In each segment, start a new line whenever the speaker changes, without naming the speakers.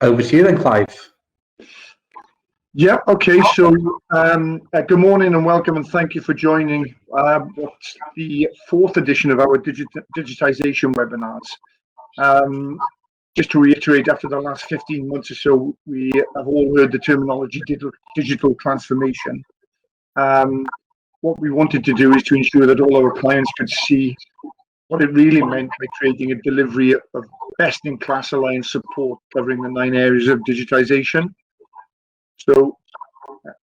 Over to you then, Clive.
Yeah, okay, so good morning and welcome, and thank you for joining what's the fourth edition of our digitization webinars. Just to reiterate, after the last 15 months or so, we have all heard the terminology digital transformation. What we wanted to do is to ensure that all our clients could see what it really meant by creating a delivery of best-in-class alliance support covering the 9 areas of digitization. So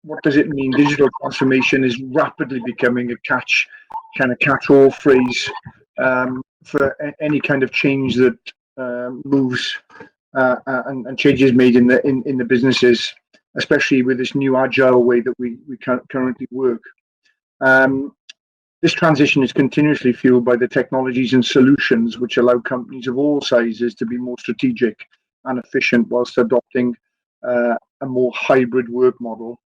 what does it mean? Digital transformation is rapidly becoming a catch-all phrase for any kind of change that moves and changes made in the businesses, especially with this new agile way that we currently work. This transition is continuously fueled by the technologies and solutions which allow companies of all sizes to be more strategic and efficient whilst adopting a more hybrid work model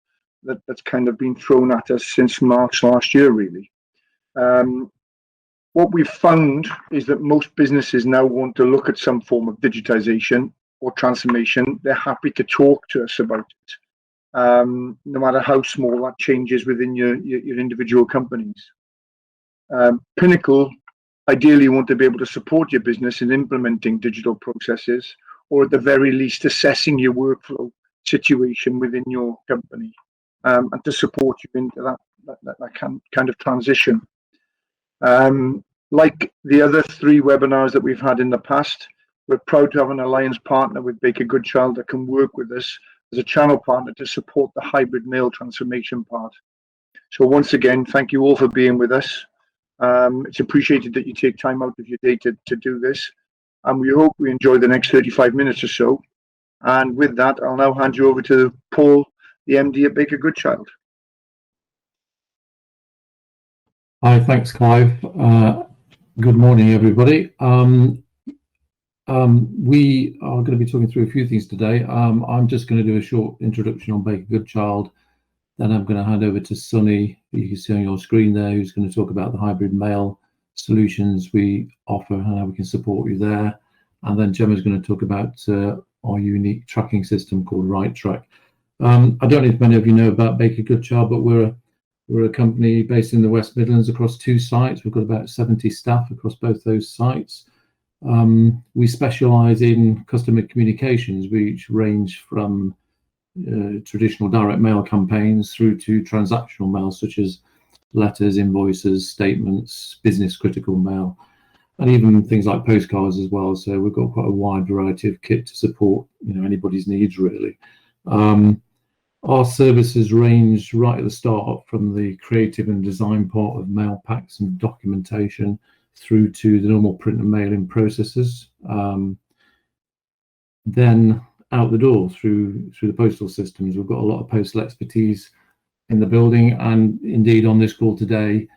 that's kind of been thrown at us since March last year, really. What we've found is that most businesses now want to look at some form of digitization or transformation. They're happy to talk to us about it, no matter how small that changes within your individual companies. Pinnacle ideally want to be able to support your business in implementing digital processes, or at the very least assessing your workflow situation within your company, and to support you into that kind of transition. Like the other 3 webinars that we've had in the past, we're proud to have an alliance partner with bakergoodchild that can work with us as a channel partner to support the hybrid mail transformation part. So once again, thank you all for being with us. It's appreciated that you take time out of your day to do this, and we hope we enjoy the next 35 minutes or so. And with that, I'll now hand you over to Paul, the MD at bakergoodchild.
Hi, thanks, Clive. Good morning, everybody. We are going to be talking through a few things today. I'm just going to do a short introduction on bakergoodchild. Then I'm going to hand over to Sunny, who you can see on your screen there, who's going to talk about the hybrid mail solutions we offer and how we can support you there. And then Gemma's going to talk about our unique tracking system called RightTrack. I don't know if many of you know about bakergoodchild, but we're a company based in the West Midlands across 2 sites. We've got about 70 staff across both those sites. We specialise in customer communications, which range from traditional direct mail campaigns through to transactional mail, such as letters, invoices, statements, business critical mail, and even things like postcards as well. So we've got quite a wide variety of kit to support anybody's needs, really. Our services range right at the start from the creative and design part of mail packs and documentation through to the normal print and mailing processes. Then out the door through the postal systems. We've got a lot of postal expertise in the building, and indeed on this call today,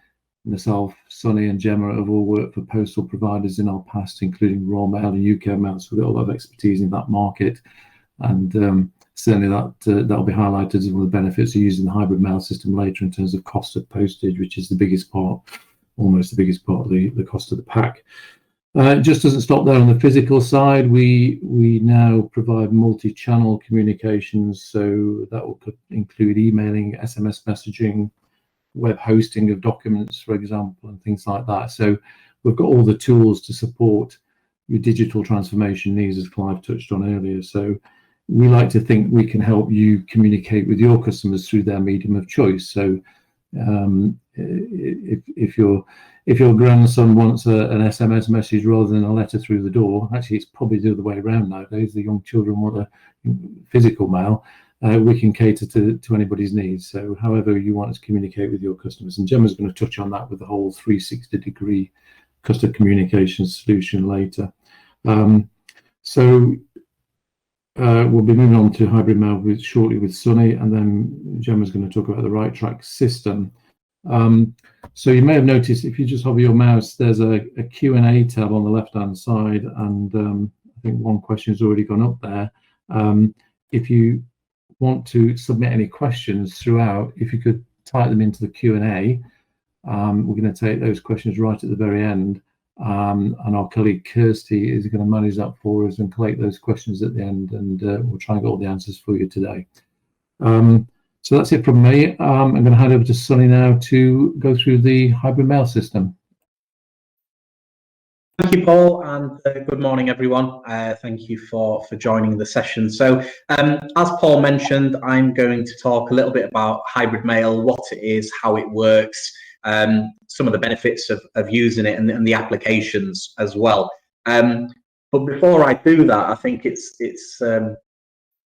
myself, Sunny and Gemma have all worked for postal providers in our past, including Royal Mail and UK Mail, so we've got a lot of expertise in that market, and certainly that'll be highlighted as one of the benefits of using the hybrid mail system later in terms of cost of postage, which is the biggest part, almost the biggest part of the cost of the pack. It just doesn't stop there on the physical side. We now provide multi-channel communications, so that will include emailing, SMS messaging, web hosting of documents, for example, and things like that. So we've got all the tools to support your digital transformation needs, as Clive touched on earlier. So we like to think we can help you communicate with your customers through their medium of choice. So if your grandson wants an SMS message rather than a letter through the door, actually it's probably the other way around nowadays. The young children want a physical mail. We can cater to anybody's needs. So however you want to communicate with your customers, and Gemma's going to touch on that with the whole 360-degree customer communication solution later. So we'll be moving on to hybrid mail shortly with Sunny, and then Gemma's going to talk about the RightTrack system. So you may have noticed, if you just hover your mouse, there's a Q&A tab on the left-hand side, and I think one question has already gone up there. If you want to submit any questions throughout, if you could type them into the Q&A, we're going to take those questions right at the very end. and our colleague Kirsty is going to manage that for us and collect those questions at the end, and we'll try and get all the answers for you today. So that's it from me. I'm going to hand over to Sunny now to go through the hybrid mail system.
Thank you, Paul, and good morning, everyone. Thank you for joining the session. So, as Paul mentioned, I'm going to talk a little bit about hybrid mail, what it is, how it works, some of the benefits of using it, and the applications as well. But before I do that, I think it's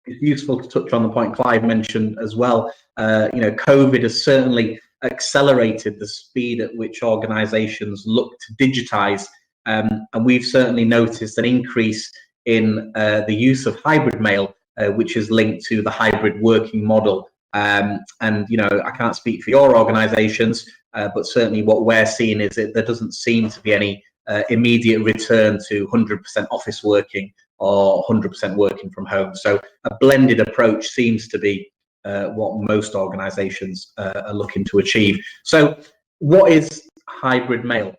useful to touch on the point Clive mentioned as well. COVID has certainly accelerated the speed at which organisations look to digitise. And we've certainly noticed an increase in the use of hybrid mail, which is linked to the hybrid working model. And I can't speak for your organisations, but certainly what we're seeing is that there doesn't seem to be any immediate return to 100% office working or 100% working from home. So a blended approach seems to be what most organisations are looking to achieve. So what is hybrid mail?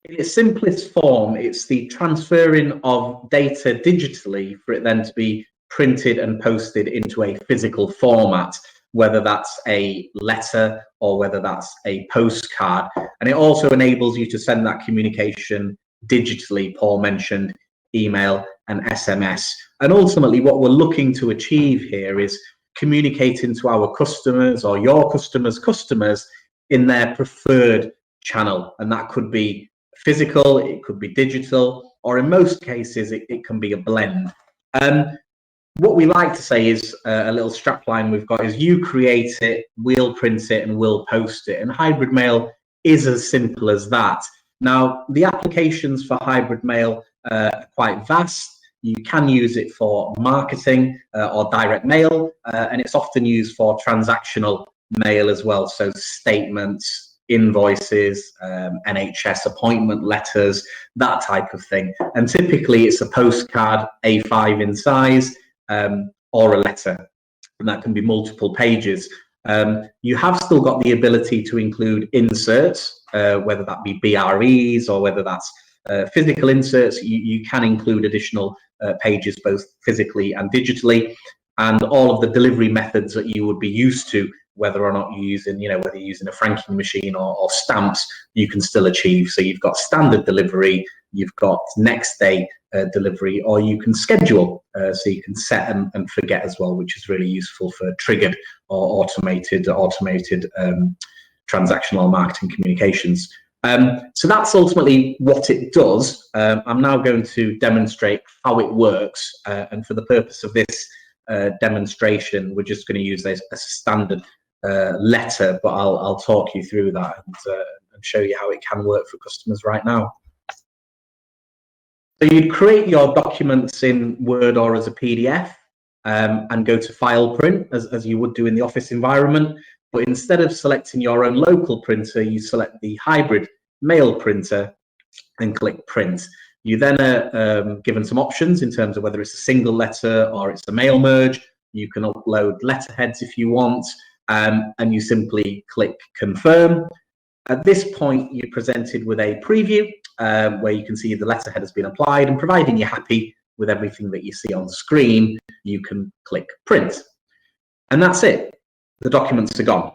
In its simplest form, it's the transferring of data digitally for it then to be printed and posted into a physical format, whether that's a letter or whether that's a postcard. And it also enables you to send that communication digitally. Paul mentioned email and SMS. And ultimately, what we're looking to achieve here is communicating to our customers or your customers' customers in their preferred channel. And that could be physical, it could be digital, or in most cases, it can be a blend. What we like to say is a little strapline we've got is you create it, we'll print it, and we'll post it. And hybrid mail is as simple as that. Now, the applications for hybrid mail are quite vast. You can use it for marketing or direct mail, and it's often used for transactional mail as well. So statements, invoices, NHS appointment letters, that type of thing. And typically it's a postcard A5 in size or a letter, and that can be multiple pages. You have still got the ability to include inserts, whether that be BREs or whether that's physical inserts. You can include additional pages both physically and digitally, and all of the delivery methods that you would be used to, whether or not you're using, whether you're using a franking machine or stamps, you can still achieve. So you've got standard delivery, you've got next day delivery, or you can schedule, so you can set and forget as well, which is really useful for triggered or automated transactional marketing communications. So that's ultimately what it does. I'm now going to demonstrate how it works, and for the purpose of this demonstration, we're just going to use this as a standard letter, but I'll talk you through that and show you how it can work for customers right now. So you'd create your documents in Word or as a PDF and go to File Print as you would do in the office environment. But instead of selecting your own local printer, you select the hybrid mail printer and click Print. You then are given some options in terms of whether it's a single letter or it's a mail merge. You can upload letterheads if you want, and you simply click Confirm. At this point, you're presented with a preview where you can see the letterhead has been applied, and providing you're happy with everything that you see on the screen, you can click Print. And that's it. The documents are gone.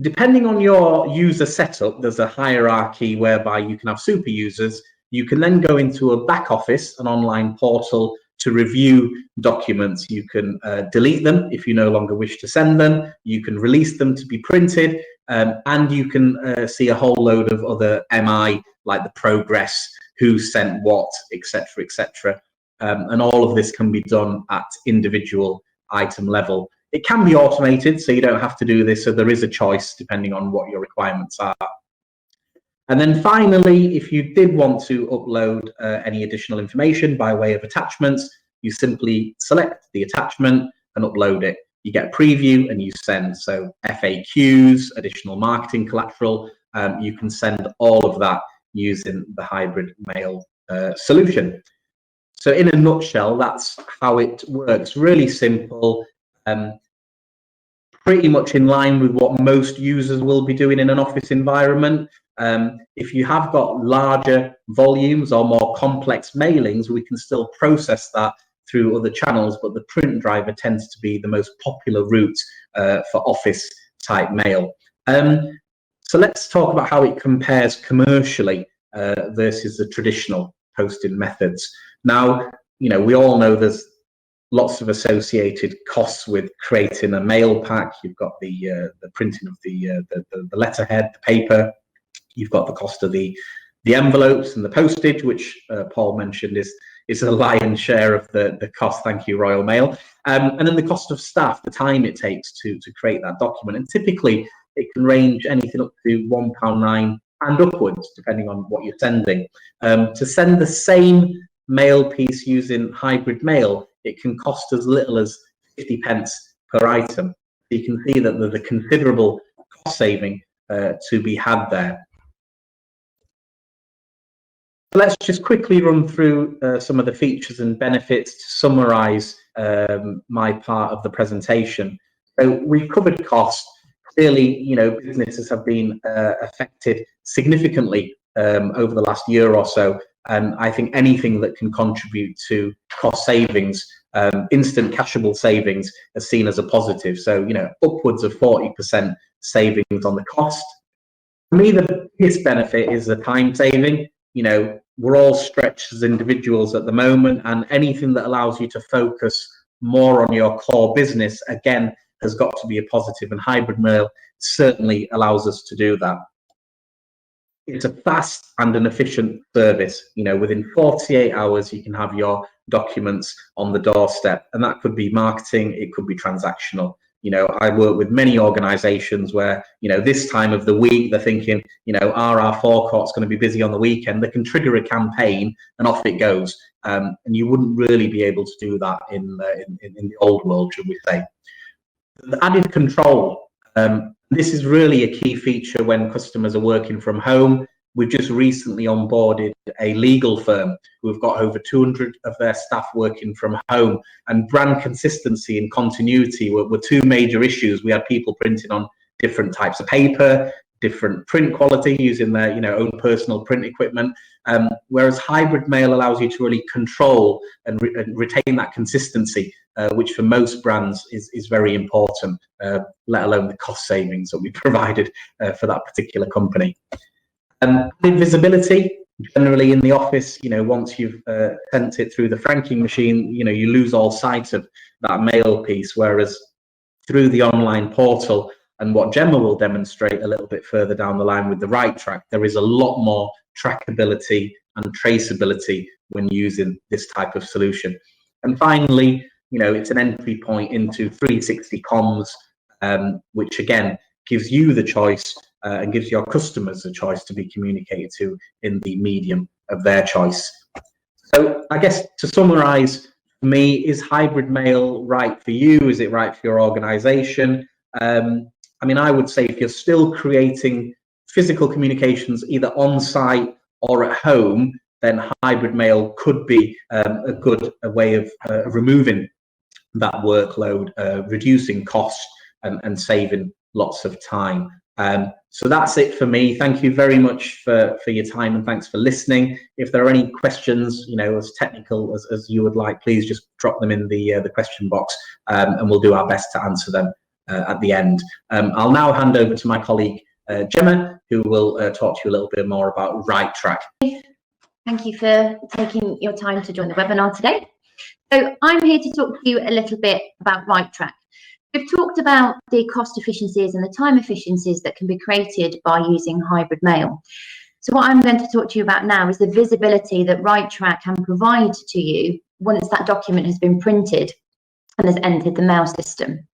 Depending on your user setup, there's a hierarchy whereby you can have super users. You can then go into a back office, an online portal, to review documents. You can delete them if you no longer wish to send them. You can release them to be printed, and you can see a whole load of other MI, like the progress, who sent what, etc., etc. And all of this can be done at individual item level. It can be automated, so you don't have to do this, so there is a choice depending on what your requirements are. And then finally, if you did want to upload any additional information by way of attachments, you simply select the attachment and upload it. You get a preview and you send. So FAQs, additional marketing collateral, you can send all of that using the hybrid mail solution. So in a nutshell, that's how it works. Really simple. Pretty much in line with what most users will be doing in an office environment. If you have got larger volumes or more complex mailings, we can still process that through other channels, but the print driver tends to be the most popular route for office type mail. So let's talk about how it compares commercially versus the traditional posting methods. Now, we all know there's lots of associated costs with creating a mail pack. You've got the printing of the letterhead, the paper. You've got the cost of the envelopes and the postage, which Paul mentioned is a lion's share of the cost. Thank you, Royal Mail. And then the cost of staff, the time it takes to create that document. And typically it can range anything up to £1.9 and upwards, depending on what you're sending. To send the same mail piece using hybrid mail, it can cost as little as 50 pence per item. So you can see that there's a considerable cost saving to be had there. Let's just quickly run through some of the features and benefits to summarize my part of the presentation. So we've covered cost. Clearly, businesses have been affected significantly over the last year or so. And I think anything that can contribute to cost savings, instant cashable savings, is seen as a positive. So, upwards of 40% savings on the cost. For me, the biggest benefit is the time saving. We're all stretched as individuals at the moment, and anything that allows you to focus more on your core business, again, has got to be a positive, and hybrid mail certainly allows us to do that. It's a fast and an efficient service. Within 48 hours, you can have your documents on the doorstep, and that could be marketing, it could be transactional. I work with many organizations where, this time of the week, they're thinking, are our forecourts going to be busy on the weekend? They can trigger a campaign and off it goes. And you wouldn't really be able to do that in the old world, should we say. The added control. This is really a key feature when customers are working from home. We've just recently onboarded a legal firm who've got over 200 of their staff working from home, and brand consistency and continuity were two major issues. We had people printing on different types of paper, different print quality, using their own personal print equipment, whereas hybrid mail allows you to really control and retain that consistency, which for most brands is very important, let alone the cost savings that we provided for that particular company. Visibility, generally in the office, once you've sent it through the franking machine, you lose all sight of that mail piece, whereas through the online portal, and what Gemma will demonstrate a little bit further down the line with the right track, there is a lot more trackability and traceability when using this type of solution. And finally, it's an entry point into 360 comms, which again gives you the choice and gives your customers a choice to be communicated to in the medium of their choice. So I guess to summarize, for me, is hybrid mail right for you? Is it right for your organization? I would say if you're still creating physical communications either on site or at home, then hybrid mail could be a good way of removing that workload, reducing costs and saving lots of time. So that's it for me. Thank you very much for your time, and thanks for listening. If there are any questions, as technical as you would like, please just drop them in the question box, and we'll do our best to answer them at the end. I'll now hand over to my colleague Gemma, who will talk to you a little bit more about Right Track.
Thank you for taking your time to join the webinar today. So I'm here to talk to you a little bit about Right Track. We've talked about the cost efficiencies and the time efficiencies that can be created by using hybrid mail. So what I'm going to talk to you about now is the visibility that Right Track can provide to you once that document has been printed and has entered the mail system.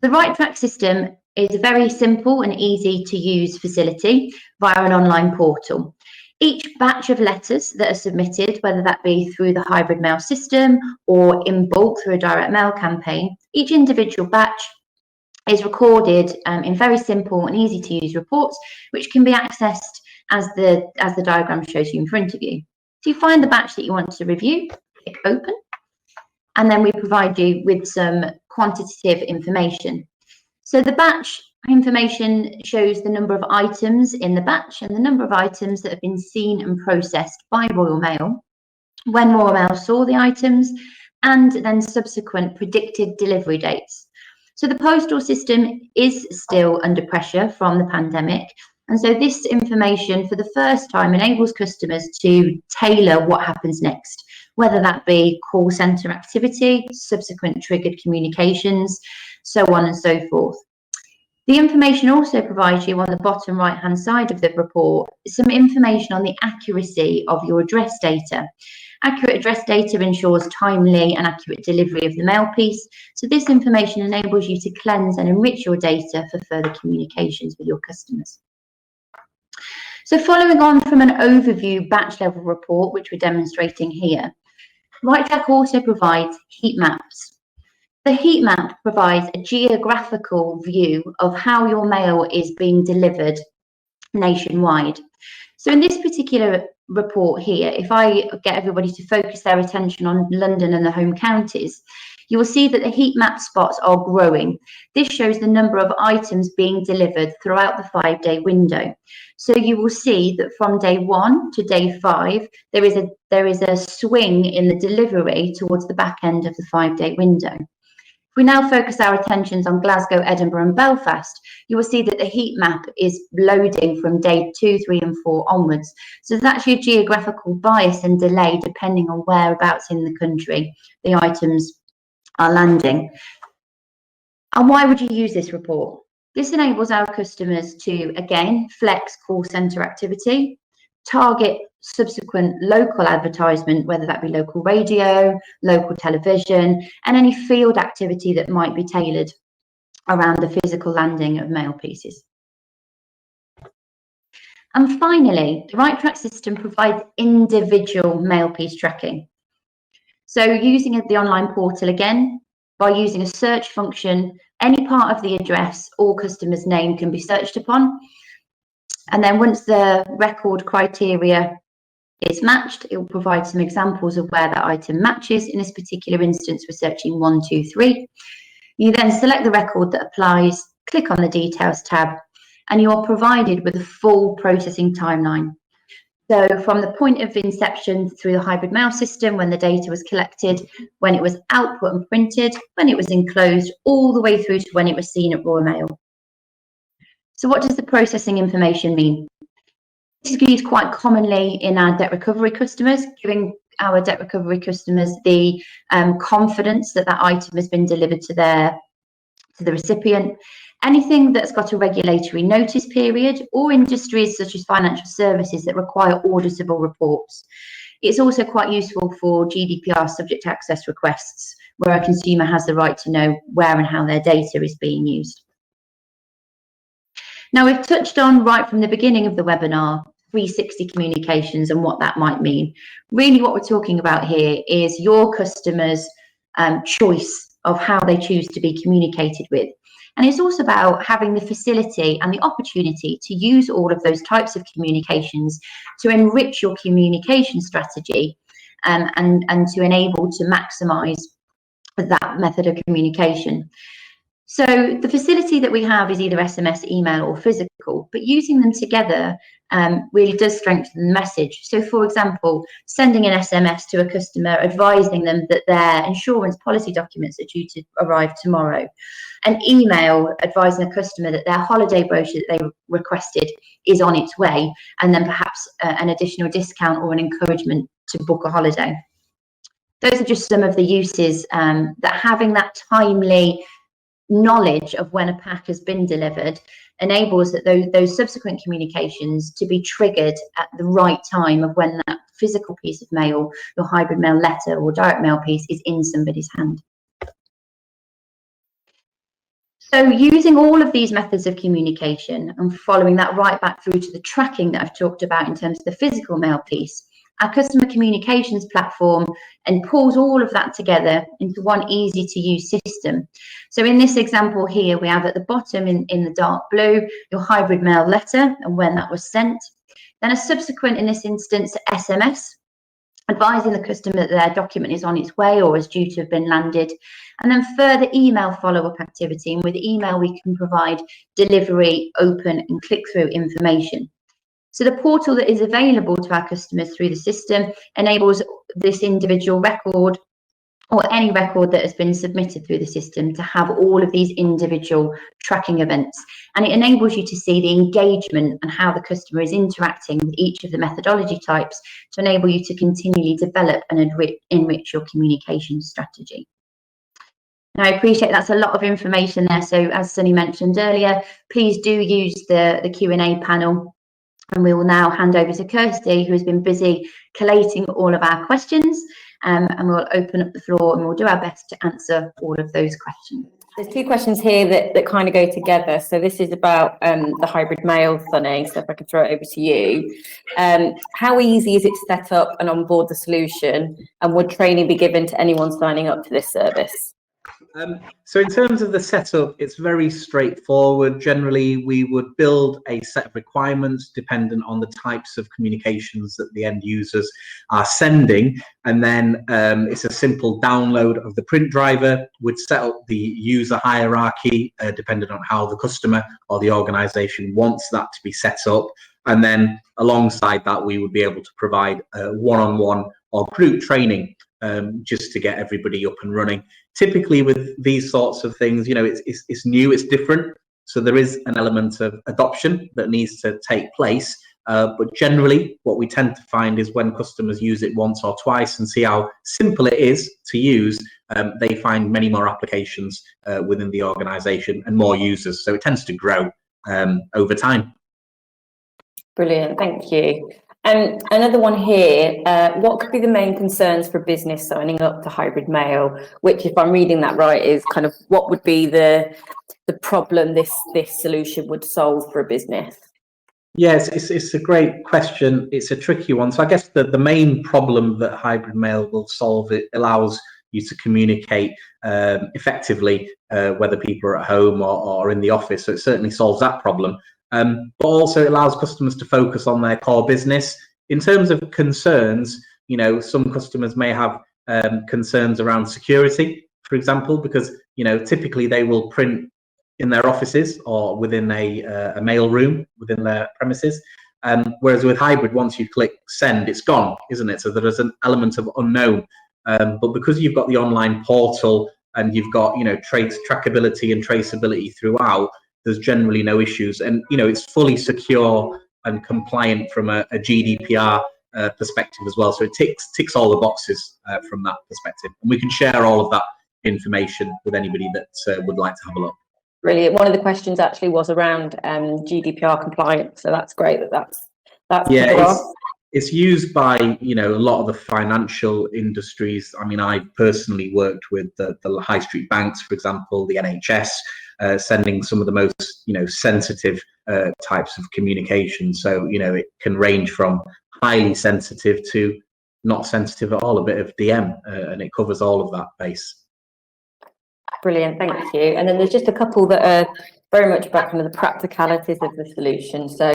The Right Track system is a very simple and easy to use facility via an online portal. Each batch of letters that are submitted, whether that be through the hybrid mail system or in bulk through a direct mail campaign, each individual batch is recorded in very simple and easy to use reports, which can be accessed as the diagram shows you in front of you. So you find the batch that you want to review, click open, and then we provide you with some quantitative information. So the batch Information shows the number of items in the batch and the number of items that have been seen and processed by Royal Mail, when Royal Mail saw the items, and then subsequent predicted delivery dates. So the postal system is still under pressure from the pandemic. And so this information for the first time enables customers to tailor what happens next, whether that be call centre activity, subsequent triggered communications, so on and so forth. The information also provides you on the bottom right-hand side of the report some information on the accuracy of your address data. Accurate address data ensures timely and accurate delivery of the mail piece. So this information enables you to cleanse and enrich your data for further communications with your customers. So following on from an overview batch level report, which we're demonstrating here, RightTrack also provides heat maps. The heat map provides a geographical view of how your mail is being delivered nationwide. So in this particular report here, if I get everybody to focus their attention on London and the home counties, you will see that the heat map spots are growing. This shows the number of items being delivered throughout the 5-day window. So you will see that from day 1 to day 5, there is a swing in the delivery towards the back end of the 5-day window. If we now focus our attentions on Glasgow, Edinburgh and Belfast, you will see that the heat map is loading from day 2, 3 and 4 onwards. So there's actually a geographical bias and delay depending on whereabouts in the country the items are landing. And why would you use this report? This enables our customers to, again, flex call centre activity, target subsequent local advertisement, whether that be local radio, local television, and any field activity that might be tailored around the physical landing of mail pieces. And finally, the RightTrack system provides individual mail piece tracking. So using the online portal again, by using a search function, any part of the address or customer's name can be searched upon. And then once the record criteria is matched, it will provide some examples of where that item matches. In this particular instance, we're searching 1, 2, 3. You then select the record that applies, click on the details tab, and you are provided with a full processing timeline. So from the point of inception through the hybrid mail system, when the data was collected, when it was output and printed, when it was enclosed, all the way through to when it was seen at Royal Mail. So what does the processing information mean? This is used quite commonly in our debt recovery customers, giving our debt recovery customers the confidence that that item has been delivered to the recipient. Anything that's got a regulatory notice period, or industries such as financial services that require auditable reports. It's also quite useful for GDPR subject access requests, where a consumer has the right to know where and how their data is being used. Now, we've touched on right from the beginning of the webinar 360 communications and what that might mean. Really what we're talking about here is your customers' choice of how they choose to be communicated with. And it's also about having the facility and the opportunity to use all of those types of communications to enrich your communication strategy and to enable to maximize that method of communication. So the facility that we have is either SMS, email or physical, but using them together really does strengthen the message. So for example, sending an SMS to a customer advising them that their insurance policy documents are due to arrive tomorrow. An email advising a customer that their holiday brochure that they requested is on its way, and then perhaps an additional discount or an encouragement to book a holiday. Those are just some of the uses that having that timely knowledge of when a pack has been delivered enables that those subsequent communications to be triggered at the right time of when that physical piece of mail, your hybrid mail letter or direct mail piece, is in somebody's hand. So using all of these methods of communication and following that right back through to the tracking that I've talked about in terms of the physical mail piece, our customer communications platform and pulls all of that together into one easy to use system. So in this example here, we have at the bottom in the dark blue, your hybrid mail letter and when that was sent. Then a subsequent, in this instance, SMS advising the customer that their document is on its way or is due to have been landed, and then further email follow-up activity. And with email, we can provide delivery, open and click-through information. So the portal that is available to our customers through the system enables this individual record or any record that has been submitted through the system to have all of these individual tracking events. And it enables you to see the engagement and how the customer is interacting with each of the methodology types to enable you to continually develop and enrich your communication strategy. Now, I appreciate that's a lot of information there. So as Sunny mentioned earlier, please do use the Q&A panel. And we will now hand over to Kirsty, who has been busy collating all of our questions, and we'll open up the floor and we'll do our best to answer all of those questions.
There's two questions here that kind of go together. So this is about the hybrid mail, Sunny, so if I could throw it over to you. How easy is it to set up and onboard the solution, and would training be given to anyone signing up to this service?
So in terms of the setup, it's very straightforward. Generally, we would build a set of requirements dependent on the types of communications that the end users are sending. And then it's a simple download of the print driver. Would set up the user hierarchy depending on how the customer or the organization wants that to be set up. And then alongside that, we would be able to provide one-on-one or group training just to get everybody up and running. Typically with these sorts of things, you know, it's new, it's different. So there is an element of adoption that needs to take place. But generally what we tend to find is when customers use it once or twice and see how simple it is to use, they find many more applications within the organization and more users. So it tends to grow over time.
Brilliant, thank you. Another one here, what could be the main concerns for business signing up to hybrid mail, which, if I'm reading that right, is kind of what would be the problem this solution would solve for a business?
Yes, it's a great question. It's a tricky one. So I guess the main problem that hybrid mail will solve, it allows you to communicate effectively, whether people are at home or in the office. So it certainly solves that problem. But also it allows customers to focus on their core business. In terms of concerns, you know, some customers may have concerns around security, for example, because, you know, typically they will print in their offices or within a mail room within their premises. Whereas with hybrid, once you click send, it's gone, isn't it? So there is an element of unknown. But because you've got the online portal and you've got, you know, trackability and traceability throughout, there's generally no issues. And, you know, it's fully secure and compliant from a GDPR perspective as well. So it ticks all the boxes from that perspective. And we can share all of that information with anybody that would like to have a look.
Brilliant. One of the questions actually was around GDPR compliance. So that's great that's
yeah, it's used by, you know, a lot of the financial industries. I mean, I've personally worked with the high street banks, for example, the NHS, sending some of the most, you know, sensitive types of communication. So, you know, it can range from highly sensitive to not sensitive at all, a bit of DM, and it covers all of that base.
Brilliant, thank you. And then there's just a couple that are very much about kind of the practicalities of the solution. So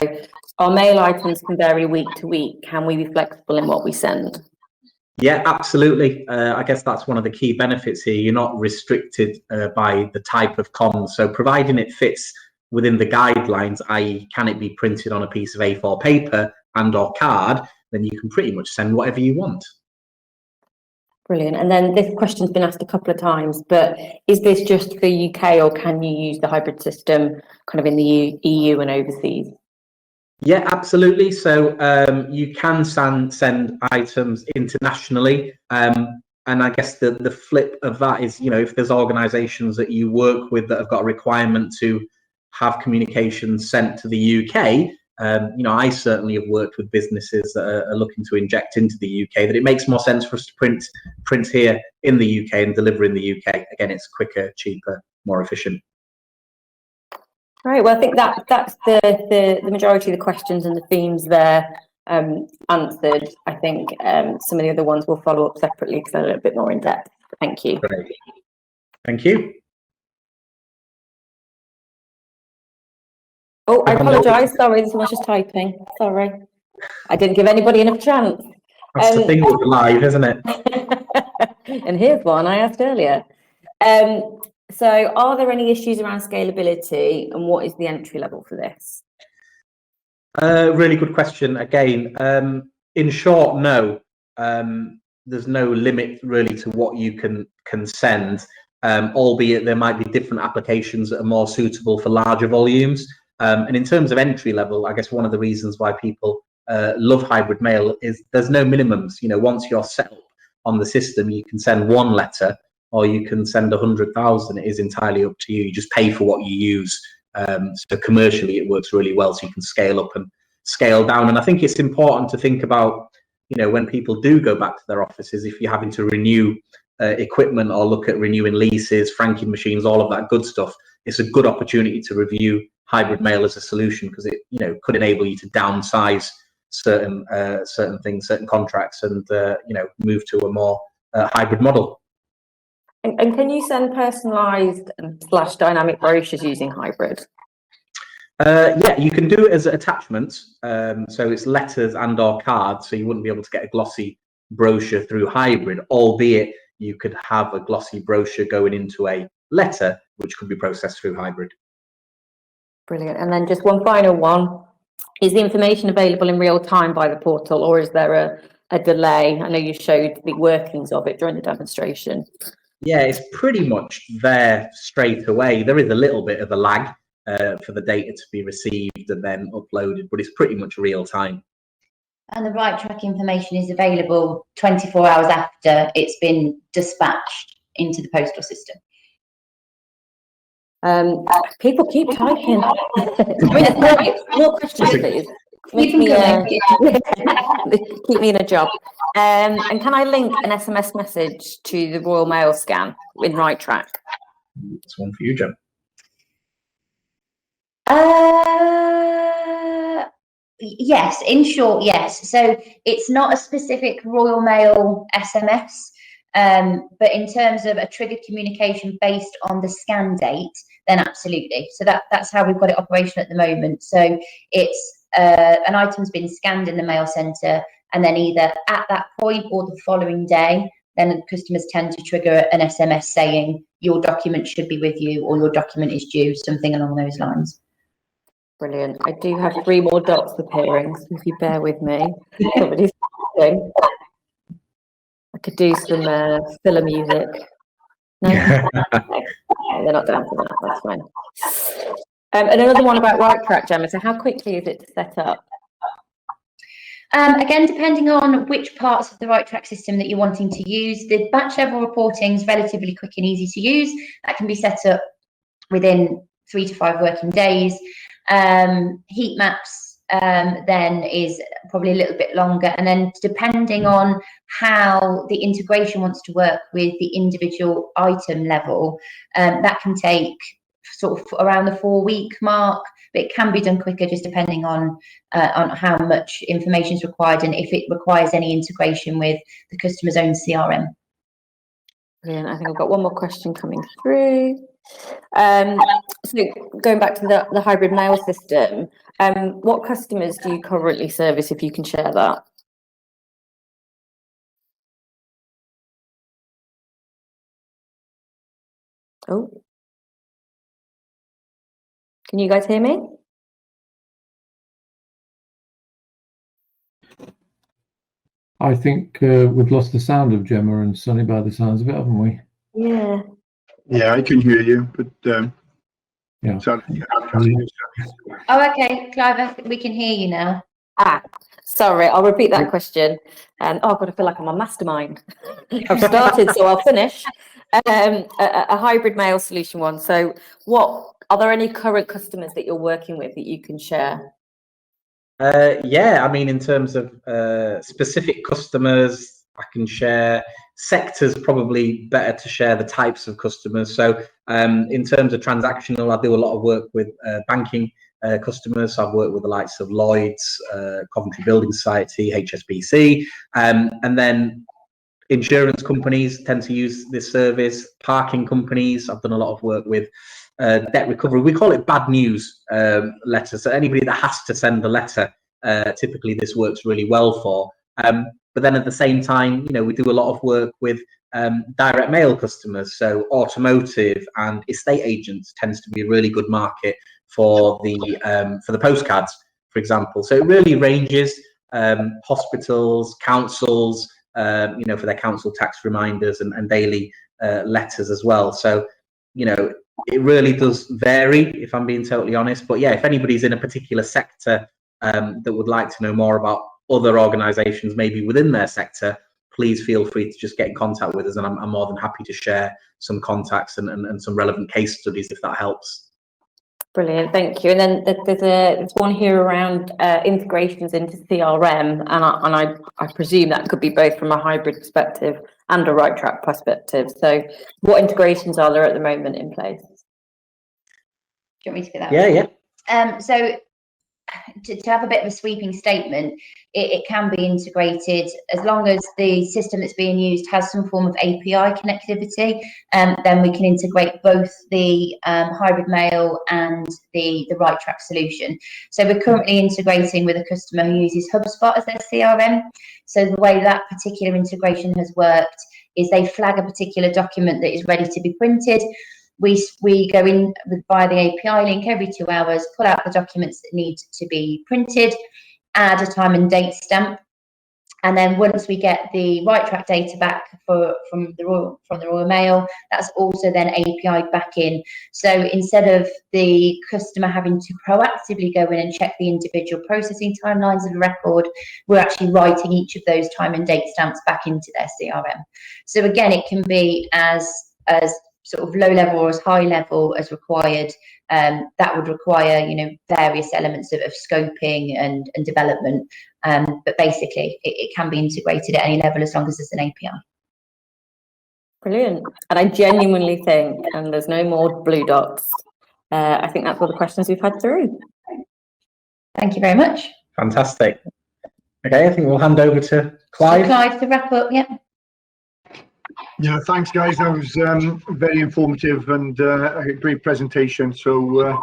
our mail items can vary week to week. Can we be flexible in what we send?
Yeah, absolutely. I guess that's one of the key benefits here. You're not restricted by the type of comms. So providing it fits within the guidelines, i.e. can it be printed on a piece of A4 paper and or card, then you can pretty much send whatever you want.
Brilliant. And then this question's been asked a couple of times, but is this just for UK or can you use the hybrid system kind of in the EU and overseas?
Yeah, absolutely. So you can send items internationally. And I guess the flip of that is, you know, if there's organizations that you work with that have got a requirement to have communications sent to the UK, you know, I certainly have worked with businesses that are looking to inject into the UK, that it makes more sense for us to print here in the UK and deliver in the UK. Again, it's quicker, cheaper, more efficient.
Right, well, I think that's the majority of the questions and the themes there answered. I think some of the other ones will follow up separately because they're a little bit more in depth. Thank you.
Great. Thank you.
Oh, I apologise. Sorry, this was just typing. Sorry. I didn't give anybody enough chance.
That's the thing with live, isn't it?
And here's one I asked earlier. So are there any issues around scalability, and what is the entry level for this?
Really good question. Again, in short, no. There's no limit really to what you can send, albeit there might be different applications that are more suitable for larger volumes. And in terms of entry level, I guess one of the reasons why people love hybrid mail is there's no minimums. You know, once you're set up on the system, you can send one letter or you can send 100,000. It is entirely up to you. You just pay for what you use. So commercially, it works really well. So you can scale up and scale down. And I think it's important to think about, you know, when people do go back to their offices, if you're having to renew equipment or look at renewing leases, franking machines, all of that good stuff, it's a good opportunity to review hybrid mail as a solution, because it, you know, could enable you to downsize certain things, certain contracts, and you know, move to a more hybrid model.
And can you send personalised / dynamic brochures using hybrid?
Yeah, you can do it as attachments. So it's letters and or cards. So you wouldn't be able to get a glossy brochure through hybrid, albeit you could have a glossy brochure going into a letter, which could be processed through hybrid.
Brilliant. And then just one final one. Is the information available in real time by the portal, or is there a delay? I know you showed the workings of it during the demonstration.
Yeah, it's pretty much there straight away. There is a little bit of a lag for the data to be received and then uploaded, but it's pretty much real time.
And the right track information is available 24 hours after it's been dispatched into the postal system.
People keep typing. More questions, please. Keep me in a job. And can I link an SMS message to the Royal Mail scan in right track?
It's one for you, Jen.
Yes, in short, yes. So it's not a specific Royal Mail SMS, but in terms of a triggered communication based on the scan date, then absolutely. So that's how we've got it operational at the moment. So it's an item's been scanned in the mail centre, and then either at that point or the following day, then customers tend to trigger an SMS saying your document should be with you, or your document is due, something along those lines.
Brilliant. I do have 3 more dots appearing, so if you bear with me. Somebody's talking. I could do some filler music. No, they're not down for that. That's fine. And another one about right track, Gemma. So how quickly is it to set up?
Again, depending on which parts of the right track system that you're wanting to use, the batch level reporting is relatively quick and easy to use. That can be set up within 3 to 5 working days. Heat maps then is probably a little bit longer, and then depending on how the integration wants to work with the individual item level, that can take sort of around the 4-week mark, but it can be done quicker, just depending on how much information is required and if it requires any integration with the customer's own CRM.
Brilliant. I think I've got one more question coming through. So going back to the hybrid mail system, what customers do you currently service, if you can share that? Oh, can you guys hear me?
I think we've lost the sound of Gemma and Sonny by the sounds of it, haven't we?
Yeah.
Yeah, I can hear you, but
Yeah.
Oh, okay, Clive, we can hear you now.
Sorry, I'll repeat that question. Oh God, I feel like I'm a mastermind. I've started, so I'll finish. A hybrid mail solution one. So are there any current customers that you're working with that you can share?
Yeah, I mean, in terms of specific customers, I can share. Sectors, probably better to share the types of customers. So in terms of transactional, I do a lot of work with banking customers. So I've worked with the likes of Lloyds, Coventry Building Society, HSBC, and then insurance companies tend to use this service. Parking companies, I've done a lot of work with. Debt recovery, we call it bad news letters. So anybody that has to send a letter, typically this works really well for. But then at the same time, we do a lot of work with direct mail customers. So automotive and estate agents tends to be a really good market for the postcards, for example. So it really ranges. Hospitals, councils, for their council tax reminders and daily letters as well. So, it really does vary, if I'm being totally honest. But yeah, if anybody's in a particular sector that would like to know more about other organisations, maybe within their sector, please feel free to just get in contact with us, and I'm more than happy to share some contacts and some relevant case studies if that helps.
Brilliant, thank you. And then there's one here around integrations into CRM, and I presume that could be both from a hybrid perspective and a right track perspective. So what integrations are there at the moment in place?
Do you want me to get that?
Yeah.
So to have a bit of a sweeping statement, it can be integrated as long as the system that's being used has some form of API connectivity. Then we can integrate both the hybrid mail and the right track solution. So we're currently integrating with a customer who uses HubSpot as their CRM. So the way that particular integration has worked is they flag a particular document that is ready to be printed. We go in via the API link every 2 hours, pull out the documents that need to be printed, add a time and date stamp, and then once we get the right track data back from the Royal Mail, that's also then API back in. So instead of the customer having to proactively go in and check the individual processing timelines of a record, we're actually writing each of those time and date stamps back into their CRM. So again, it can be as sort of low level or as high level as required. That would require, various elements of scoping and development. But basically, it can be integrated at any level as long as there's an API.
Brilliant. And I genuinely think, and there's no more blue dots, I think that's all the questions we've had through.
Thank you very much.
Fantastic. Okay, I think we'll hand over to Clive.
So Clive, to wrap up, yeah.
Yeah, thanks guys. That was very informative and a great presentation. So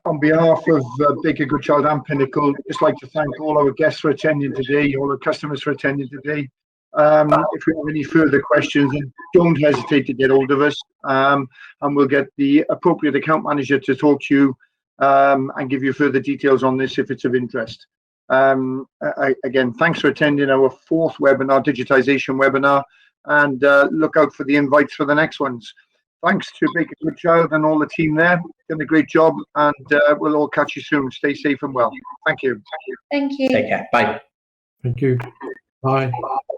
on behalf of Baker Goodchild and Pinnacle, just like to thank all our guests for attending today, all our customers for attending today. If we have any further questions, then don't hesitate to get hold of us, and we'll get the appropriate account manager to talk to you and give you further details on this if it's of interest. Again, thanks for attending our 4th webinar, digitization webinar, and look out for the invites for the next ones. Thanks to Baker Goodchild and all the team there. Done a great job, and we'll all catch you soon. Stay safe and well. Thank you.
Thank you.
Take care. Bye.
Thank you. Bye.